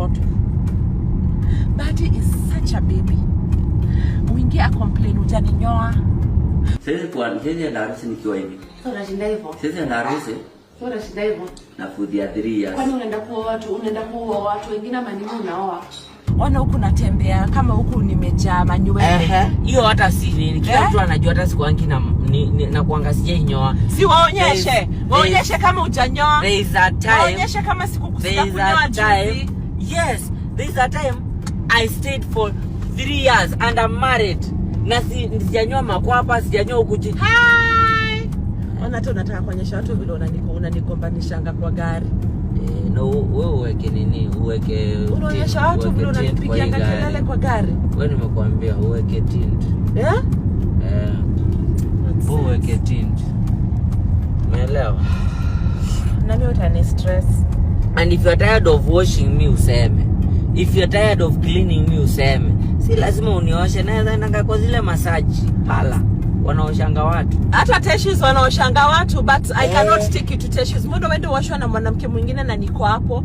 mtoto. Bahati is such a baby. Uingie a complain utaninyoa. Sasa kwa nje na harusi nikiwa hivi. Sasa shinda hivyo. Sasa na harusi. Sasa shinda hivyo. Na fudhi ya 3 years. Kwani unaenda kuoa watu wengine ama nini unaoa? Ona huku natembea kama huku nimejaa manywele. Hiyo hata si nini. Kila mtu anajua hata sikuangi na kuangazia inyoa. Si waonyeshe. Waonyeshe kama hujanyoa. There is a time. Waonyeshe kama sikukusikia kunyoa juzi. Yes, there is a time I stayed for 3 years and I'm married. Na sijanyoa makwapa, sijanyoa huku chini. Hi. Ona tu nataka kuonyesha watu vile unanigombanishanga kwa gari. No, wewe uweke nini? Uweke. Unaonyesha watu vile unanipigianga kelele kwa gari. Wewe nimekuambia uweke tint. Uweke tint. Umeelewa? Na mimi utani stress. And if you're tired of washing me useme. If you're tired of cleaning me useme. Si lazima unioshe, naenda kwa zile massage pala wanaoshanga watu. Hata Teshes wanaoshanga watu, but I cannot take it to Teshes. Mbona wende washwa na mwanamke mwingine na niko hapo?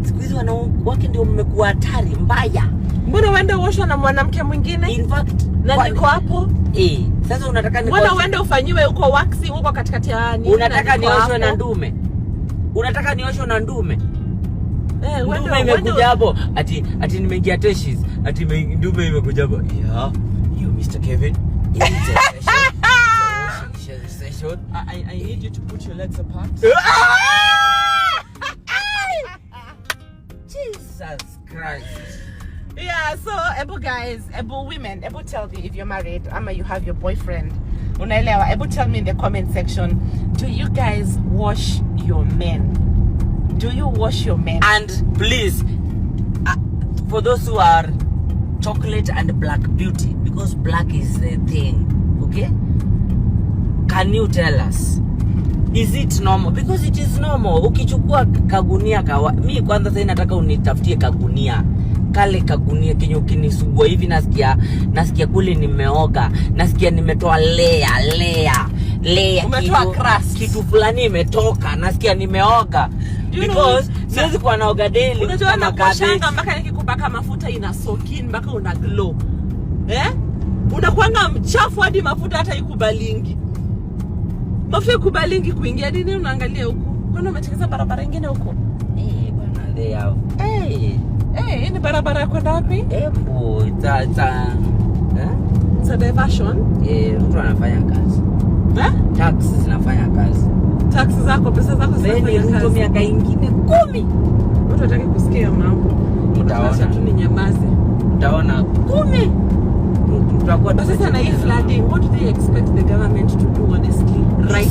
Siku hizi wanawake ndio mmekuwa hatari mbaya. Mbona wende washwa na mwanamke mwingine? In fact, na niko hapo? Sasa unataka mbona wende ufanyiwe huko waxing huko katikati ya nini? Unataka nioshwe na ndume? Unataka nioshwe na ndume? Ndume imekuja hapo ati nimeingia Teshes, ati ndume imekuja hapo. Yeah, you Mr. Kevin. I need you to put your legs apart. Jesus Christ. Yeah, so Ebu women, tell me if you're married or you have your boyfriend. Unaelewa, Ebu tell me in the comment section, do you guys wash your men? Do you wash your men? And please, for those who are chocolate and black beauty, because black is the thing, okay? Can you tell us, is it normal? Because it is normal. Ukichukua kagunia mi kwanza sasa nataka unitafutie kagunia. Kale kagunia kenye ukinisugua hivi nasikia kule nimeoga, nasikia nimetoa layer. Umetoa crust. Kitu fulani imetoka, nasikia nimeoga. Because siwezi kuwa naoga daily. Unajua na kushanga mpaka nikikupaka mafuta ina soak in mpaka una glow. Unakuanga mchafu hadi mafuta hata ikubalingi. Mafuta ikubalingi kuingia nini unaangalia huko? Kwani umetengeneza barabara nyingine huko? Bwana they have. Ni barabara kwenda wapi? It's a diversion. Mtu anafanya kazi. Taxi zinafanya kazi. Taxi zako, pesa zako zinafanya kazi. Miaka ingine 10. Watu wataki kusikia mambo. Utaona tu ni nyamaze. Utaona 10. Tutakuwa sasa na hii flooding, what do they expect the government to do honestly? Right.